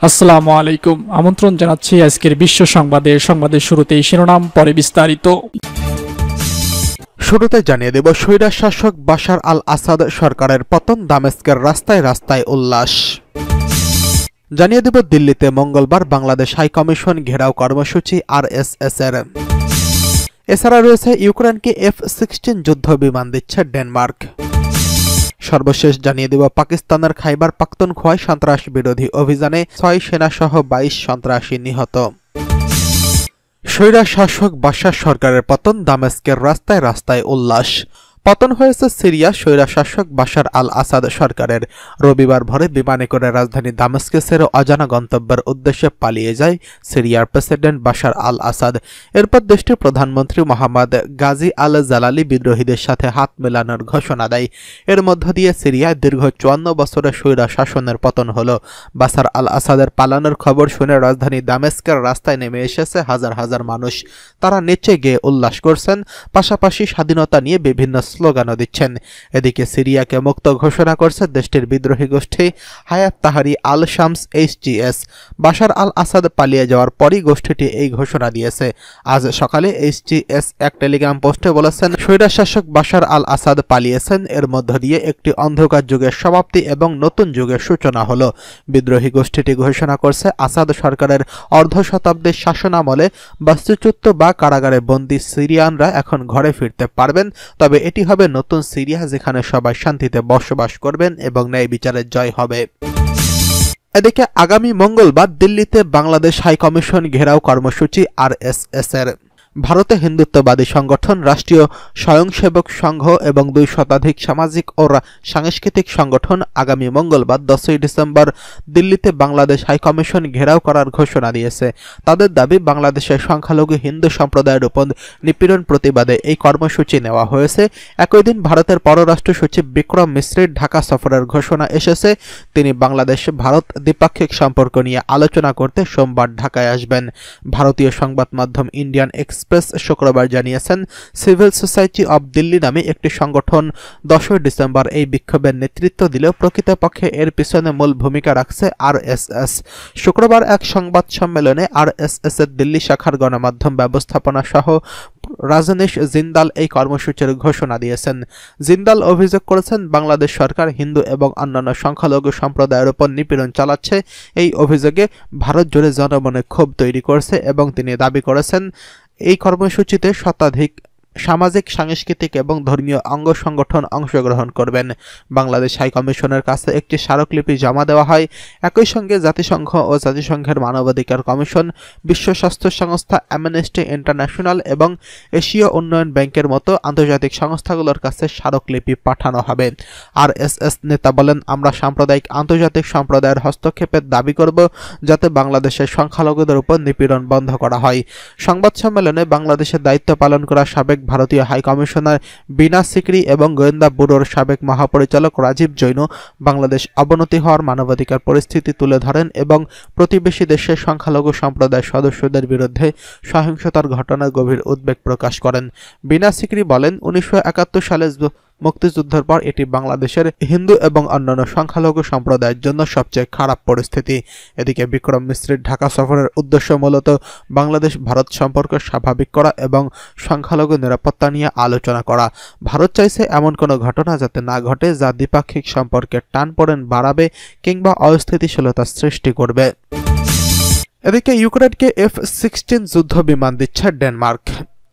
আসসালামু আলাইকুম। আমন্ত্রণ জানাচ্ছি আজকের বিশ্ব সংবাদের শুরুতেই শিরোনাম, পরে বিস্তারিত। শুরুতে জানিয়ে দেব, স্বৈরাচার শাসক বাশার আল আসাদ সরকারের পতন, দামেস্কের রাস্তায় রাস্তায় উল্লাস। জানিয়ে দেব, দিল্লিতে মঙ্গলবার বাংলাদেশ হাইকমিশন ঘেরাও কর্মসূচি আরএসএস এর। এছাড়া রয়েছে ইউক্রেনকে F-16 যুদ্ধ বিমান দিচ্ছে ডেনমার্ক। সর্বশেষ জানিয়ে দেব, পাকিস্তানের খাইবার পাখতুনখোয়ায় সন্ত্রাস বিরোধী অভিযানে 6 সেনাসহ 22 সন্ত্রাসী নিহত। স্বৈরাচার শাসক বাশার সরকারের পতন, দামেস্কের রাস্তায় রাস্তায় উল্লাস। পতন হয়েছে সিরিয়া স্বৈরাচার শাসক বাশার আল আসাদ সরকারের। রবিবার ভোরে বিমানে করে রাজধানী দামেস্কে ছেড়ে অজানা গন্তব্যের উদ্দেশ্যে পালিয়ে যায় সিরিয়ার প্রেসিডেন্ট বাশার আল আসাদ। এরপর দেশটির প্রধানমন্ত্রী মোহাম্মদ গাজী আল জালালি বিদ্রোহীদের সাথে হাত মেলানোর ঘোষণা দেয়। এর মধ্য দিয়ে সিরিয়ায় দীর্ঘ 54 বছরের স্বৈরাচার শাসনের পতন হল। বাশার আল আসাদের পালানোর খবর শুনে রাজধানী দামেস্কের রাস্তায় নেমে এসেছে হাজার হাজার মানুষ। তারা নেচে গেয়ে উল্লাস করছেন, পাশাপাশি স্বাধীনতা নিয়ে বিভিন্ন স্লোগানও দিচ্ছেন। এদিকে সিরিয়াকে মুক্ত ঘোষণা করছে দেশটির বিদ্রোহী গোষ্ঠী হায়াত তাহরি আল শামস HTS। বাশার আল আসাদ পালিয়ে যাওয়ার পরই গোষ্ঠীটি এই ঘোষণা দিয়েছে। আজ সকালে HTS এক টেলিগ্রাম পোস্টে বলেছেন, স্বৈরাচার শাসক বাশার আল আসাদ পালিয়েছেন, এর মধ্য দিয়ে একটি অন্ধকার যুগের সমাপ্তি এবং নতুন যুগের সূচনা হলো। বিদ্রোহী গোষ্ঠীটি ঘোষণা করছে, আসাদ সরকারের অর্ধ শতাব্দীর শাসনামলে বাস্তুচ্যুত বা কারাগারে বন্দী সিরিয়ানরা এখন ঘরে ফিরতে পারবেন। তবে এটি হবে নতুন সিরিয়া, যেখানে সবাই শান্তিতে বসবাস করবেন এবং ন্যায় বিচারের জয় হবে। এদিকে আগামী মঙ্গলবার দিল্লিতে বাংলাদেশ হাইকমিশন ঘেরাও কর্মসূচি আরএসএস এর। ভারতে হিন্দুত্ববাদী সংগঠন রাষ্ট্রীয় স্বয়ংসেবক সংঘ এবং 2 শতাধিক সামাজিক ও সাংস্কৃতিক সংগঠন আগামী মঙ্গলবার 10ই ডিসেম্বর দিল্লিতে বাংলাদেশ হাইকমিশন ঘেরাও করার ঘোষণা দিয়েছে। তাদের দাবি, বাংলাদেশের সংখ্যালঘু হিন্দু সম্প্রদায়ের উপর নিপীড়ন প্রতিবাদে এই কর্মসূচি নেওয়া হয়েছে। একই দিন ভারতের পররাষ্ট্র সচিব বিক্রম মিশ্রের ঢাকা সফরের ঘোষণা এসেছে। তিনি বাংলাদেশ ভারত দ্বিপাক্ষিক সম্পর্ক নিয়ে আলোচনা করতে সোমবার ঢাকায় আসবেন। ভারতীয় সংবাদ মাধ্যম ইন্ডিয়ান এক্সপ্রেস শুক্রবার জানিয়েছেন, সিভিল সোসাইটি অব দিল্লি নামে একটি সংগঠন 10 ডিসেম্বর এই বিক্ষোভের নেতৃত্ব দিলেও প্রকৃতপক্ষে এর পিছনে মূল ভূমিকা রাখছে আরএসএস। শুক্রবার এক সংবাদ সম্মেলনে আরএসএস এর দিল্লি শাখার গণমাধ্যম ব্যবস্থাপনা সহ রাজনীশ জিন্দাল এই কর্মসূচির ঘোষণা দিয়েছেন। জিন্দাল অভিযোগ করেছেন, বাংলাদেশ সরকার হিন্দু এবং অন্যান্য সংখ্যালঘু সম্প্রদায়ের উপর নিপীড়ন চালাচ্ছে। এই অভিযোগে ভারত জুড়ে জনমনে ক্ষোভ তৈরি করছে এবং তিনি দাবি করেছেন, এই কর্মসূচিতে শতাধিক সামাজিক, সাংস্কৃতিক এবং ধর্মীয় অঙ্গ সংগঠন অংশগ্রহণ করবেন। বাংলাদেশ হাইকমিশনের কাছে একটি স্মারকলিপি জমা দেওয়া হয়। একই সঙ্গে জাতিসংঘ ও জাতিসংঘের মানবাধিকার কমিশন, বিশ্ব স্বাস্থ্য সংস্থা, অ্যামনেস্টি ইন্টারন্যাশনাল এবং এশীয় উন্নয়ন ব্যাংকের মতো আন্তর্জাতিক সংস্থাগুলোর কাছে স্মারকলিপি পাঠানো হবে। আরএসএস নেতা বলেন, আমরা সাম্প্রদায়িক আন্তর্জাতিক সম্প্রদায়ের হস্তক্ষেপের দাবি করব, যাতে বাংলাদেশের সংখ্যালঘুদের উপর নিপীড়ন বন্ধ করা হয়। সংবাদ সম্মেলনে বাংলাদেশের দায়িত্ব পালন করা সাবেক ভারতীয় হাইকমিশনার বিনা সিকরি এবং গোয়েন্দা ব্যুরোর সাবেক মহাপরিচালক রাজীব জৈন বাংলাদেশ অবনতি হওয়ার মানবাধিকার পরিস্থিতি তুলে ধরেন এবং প্রতিবেশী দেশের সংখ্যালঘু সম্প্রদায়ের সদস্যদের বিরুদ্ধে সহিংসতার ঘটনায় গভীর উদ্বেগ প্রকাশ করেন। বিনা সিকরি বলেন, 1971 সালে মুক্তিযুদ্ধের পর এটি বাংলাদেশের হিন্দু এবং অন্যান্য সংখ্যালঘু সম্প্রদায়ের জন্য সবচেয়ে খারাপ পরিস্থিতি। এদিকে বিক্রম মিশ্রের ঢাকা সফরের উদ্দেশ্য মূলত বাংলাদেশ ভারত সম্পর্ক স্বাভাবিক করা এবং সংখ্যালঘু নিরাপত্তা নিয়ে আলোচনা করা। ভারত চাইছে এমন কোনো ঘটনা যাতে না ঘটে যা দ্বিপাক্ষিক সম্পর্কের টানপোড়েন বাড়াবে কিংবা অস্থিতিশীলতা সৃষ্টি করবে। এদিকে ইউক্রেনকে F-16 যুদ্ধ বিমান দিচ্ছে ডেনমার্ক।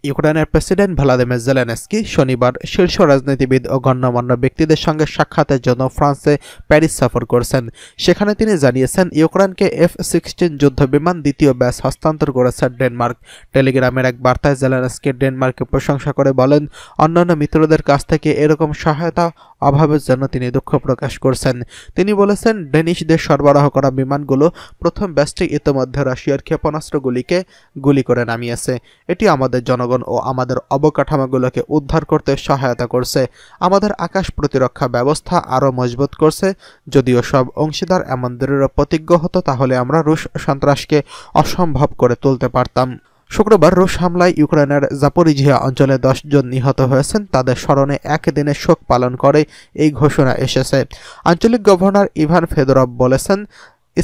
ইউক্রেনের প্রেসিডেন্ট ভ্লাদিমির জেলেনস্কি শনিবার শীর্ষ রাজনীতিবিদ ও গণ্যমান্য ব্যক্তিদের সঙ্গে সাক্ষাতের জন্য ফ্রান্সে প্যারিস সফর করছেন। সেখানে তিনি জানিয়েছেন, ইউক্রেনকে F-16 যুদ্ধ বিমান দ্বিতীয় ব্যাচ হস্তান্তর করেছে ডেনমার্ক। টেলিগ্রামের এক বার্তায় জেলেনস্কি ডেনমার্ককে প্রশংসা করে বলেন, অন্যান্য মিত্রদের কাছ থেকে এরকম সহায়তা অভাবের জন্য তিনি দুঃখ প্রকাশ করছেন। তিনি বলেছেন, ডেনিশদের সরবরাহ করা বিমানগুলো প্রথম ব্যাচটি ইতিমধ্যে রাশিয়ার ক্ষেপণাস্ত্রগুলিকে গুলি করে নামিয়েছে। এটি আমাদের জনগণ ও আমাদের অবকাঠামোগুলোকে উদ্ধার করতে সহায়তা করছে, আমাদের আকাশ প্রতিরক্ষা ব্যবস্থা আরও মজবুত করছে। যদিও সব অংশীদার এমন দৃঢ় প্রতিজ্ঞ হতো, তাহলে আমরা রুশ সন্ত্রাসকে অসম্ভব করে তুলতে পারতাম। শুক্রবার রুশ হামলায় ইউক্রেনের জাপোরিঝিয়া অঞ্চলে 10 জন নিহত হয়েছেন। তাদের স্মরণে একদিনের শোক পালন করে এই ঘোষণা এসেছে। আঞ্চলিক গভর্নর ইভান ফেদরভ বলেছেন,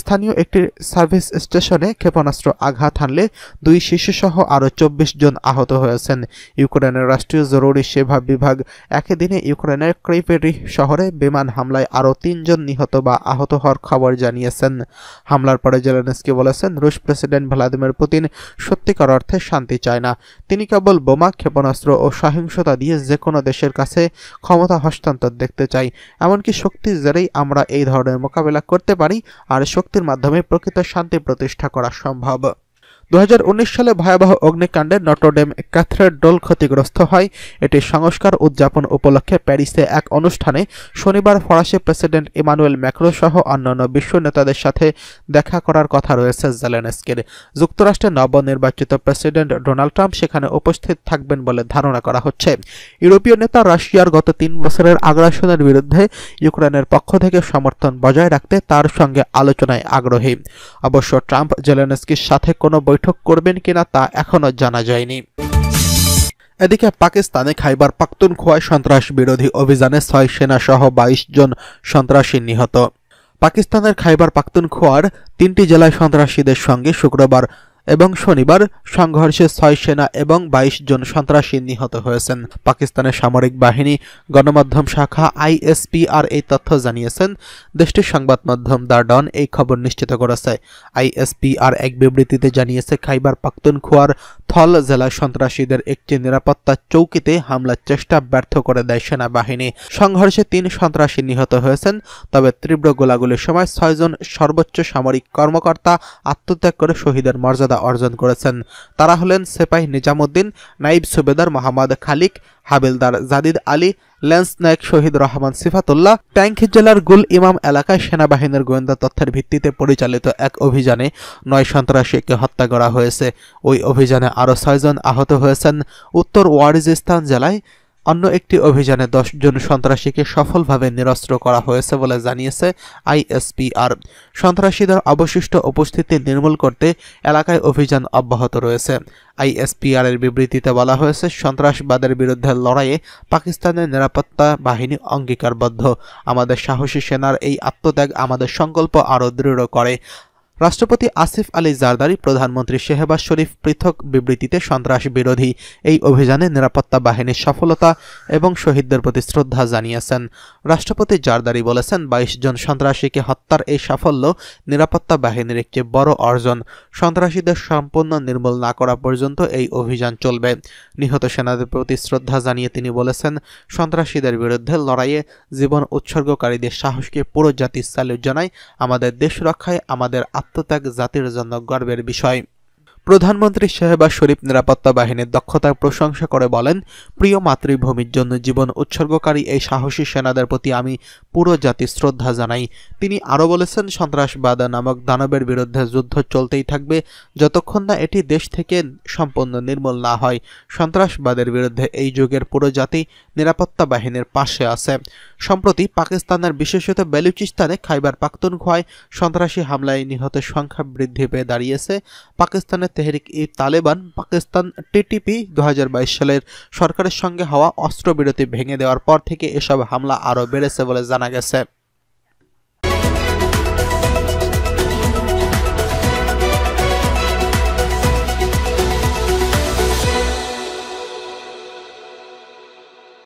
স্থানীয় একটি সার্ভিস স্টেশনে ক্ষেপণাস্ত্র আঘাত হানলে 2 শিশুসহ আরও 24 জন আহত হয়েছেন। ইউক্রেনের রাষ্ট্রীয় জরুরি সেবা বিভাগ একই দিনে ইউক্রেনের ক্রিভেরি শহরে বিমান হামলায় আরও 3 জন নিহত বা আহত হওয়ার খবর জানিয়েছেন। হামলার পরে জেলেনস্কি বলেছেন, রুশ প্রেসিডেন্ট ভ্লাদিমির পুতিন সত্যিকার অর্থে শান্তি চায় না। তিনি কেবল বোমা, ক্ষেপণাস্ত্র ও সহিংসতা দিয়ে যে কোনো দেশের কাছে ক্ষমতা হস্তান্তর দেখতে চাই। এমনকি শক্তির জেরেই আমরা এই ধরনের মোকাবেলা করতে পারি, আর শক্তির মাধ্যমে প্রকৃত শান্তি প্রতিষ্ঠা করা সম্ভব। 2019 সালে ভয়াবহ অগ্নিকাণ্ডে নটরডেম ক্যাথেড্রাল ক্ষতিগ্রস্ত হয়। এটি সংস্কার উদযাপন উপলক্ষে প্যারিসে এক অনুষ্ঠানে শনিবার ফরাসি প্রেসিডেন্ট ইমানুয়েল ম্যাক্রো সহ অন্যান্য বিশ্ব নেতাদের সাথে দেখা করার কথা রয়েছে জেলেনস্কির। যুক্তরাষ্ট্রের নবনির্বাচিত প্রেসিডেন্ট ডোনাল্ড ট্রাম্প সেখানে উপস্থিত থাকবেন বলে ধারণা করা হচ্ছে। ইউরোপীয় নেতা রাশিয়ার গত 3 বছরের আগ্রাসনের বিরুদ্ধে ইউক্রেনের পক্ষ থেকে সমর্থন বজায় রাখতে তার সঙ্গে আলোচনায় আগ্রহী। অবশ্য ট্রাম্প জেলেনস্কির সাথে কোনো বৈঠক করবেন কিনা তা এখনো জানা যায়নি। এদিকে পাকিস্তানে খাইবার পাখতুনখোয়ায় সন্ত্রাস বিরোধী অভিযানে 6 সেনা সহ 22 জন সন্ত্রাসী নিহত। পাকিস্তানের খাইবার পাখতুনখোয়ার 3টি জেলায় সন্ত্রাসীদের সঙ্গে শুক্রবার এবং শনিবার সংঘর্ষে 6 সেনা এবং 22 জন সন্ত্রাসী নিহত হয়েছেন। পাকিস্তানের সামরিক বাহিনী গণমাধ্যম শাখা ISPR এই তথ্য জানিয়েছেন। দেশটির সংবাদ মাধ্যম দ্য ডন এই খবর নিশ্চিত করেছে। ISPR এক বিবৃতিতে জানিয়েছে, খাইবার পাখতুনখোয়ার থল জেলায় সন্ত্রাসীদের একটি নিরাপত্তা চৌকিতে হামলার চেষ্টা ব্যর্থ করে দেয় সেনাবাহিনী। সংঘর্ষে 3 সন্ত্রাসী নিহত হয়েছেন। তবে তীব্র গোলাগুলির সময় 6 জন সর্বোচ্চ সামরিক কর্মকর্তা আত্মত্যাগ করে শহীদের মর্যাদা অর্জন করেছেন। তারা হলেন সেপাই নিজামুদ্দিন, নাইব সুবেদার মোহাম্মদ খালিক, হাবিলদার জাদিদ আলী, ল্যান্স নায়ক শহীদ রহমান সিফাতুল্লাহ। ট্যাঙ্ক জেলার গুল ইমাম এলাকায় সেনাবাহিনীর গোয়েন্দা তথ্যের ভিত্তিতে পরিচালিত এক অভিযানে 9 সন্ত্রাসীকে হত্যা করা হয়েছে। ওই অভিযানে আরও 6 জন আহত হয়েছেন। উত্তর ওয়াজিরিস্তান জেলায় অন্য একটি অভিযানে 10 জন সন্ত্রাসীকে সফলভাবে নিরস্ত্র করা হয়েছে বলে জানিয়েছে ISPR। সন্ত্রাসীদের অবশিষ্ট উপস্থিতি নির্মূল করতে এলাকায় অভিযান অব্যাহত রয়েছে। ISPR এর বিবৃতিতে বলা হয়েছে, সন্ত্রাসবাদের বিরুদ্ধে লড়াইয়ে পাকিস্তানের নিরাপত্তা বাহিনী অঙ্গীকারবদ্ধ। আমাদের সাহসী সেনার এই আত্মত্যাগ আমাদের সংকল্প আরও দৃঢ় করে। রাষ্ট্রপতি আসিফ আলী জারদারি, প্রধানমন্ত্রী শেহবাজ শরীফ পৃথক বিবৃতিতে সন্ত্রাস বিরোধী এই অভিযানে নিরাপত্তা বাহিনীর সফলতা এবং শহীদদের প্রতি শ্রদ্ধা জানিয়েছেন। রাষ্ট্রপতি জারদারি বলেছেন, 22 জন সন্ত্রাসীকে হত্যার এই সাফল্য নিরাপত্তা বাহিনীর একটি বড় অর্জন। সন্ত্রাসীদের সম্পূর্ণ নির্মূল না করা পর্যন্ত এই অভিযান চলবে। নিহত সেনাদের প্রতি শ্রদ্ধা জানিয়ে তিনি বলেছেন, সন্ত্রাসীদের বিরুদ্ধে লড়াইয়ে জীবন উৎসর্গকারীদের সাহসকে পুরো জাতি স্যালুট জানায়। আমাদের দেশ রক্ষায় আমাদের আত্মত্যাগ জাতির জন্য গর্বের বিষয়। প্রধানমন্ত্রী শেহবাজ শরীফ নিরাপত্তা বাহিনীর দক্ষতার প্রশংসা করে বলেন, প্রিয় মাতৃভূমির জন্য জীবন উৎসর্গকারী এই সাহসী সেনাদের প্রতি আমি পুরো জাতির শ্রদ্ধা জানাই। তিনি আরও বলেছেন, সন্ত্রাসবাদ নামক দানবের বিরুদ্ধে যুদ্ধ চলতেই থাকবে যতক্ষণ না এটি দেশ থেকে সম্পূর্ণ নির্মূল না হয়। সন্ত্রাসবাদের বিরুদ্ধে এই যুগের পুরো জাতি নিরাপত্তা বাহিনীর পাশে আছে। সম্প্রতি পাকিস্তানের বিশেষত বেলুচিস্তানে খাইবার পাখতুনখোয়ায় সন্ত্রাসী হামলায় নিহতের সংখ্যা বৃদ্ধি পেয়ে দাঁড়িয়েছে। পাকিস্তানের তেহরিক-ই-তালেবান পাকিস্তান TTP 2022 সালের সরকারের সঙ্গে হওয়া অস্ত্রবিরতি ভেঙে দেওয়ার পর থেকে এসব হামলা আরও বেড়েছে বলে জানা গেছে।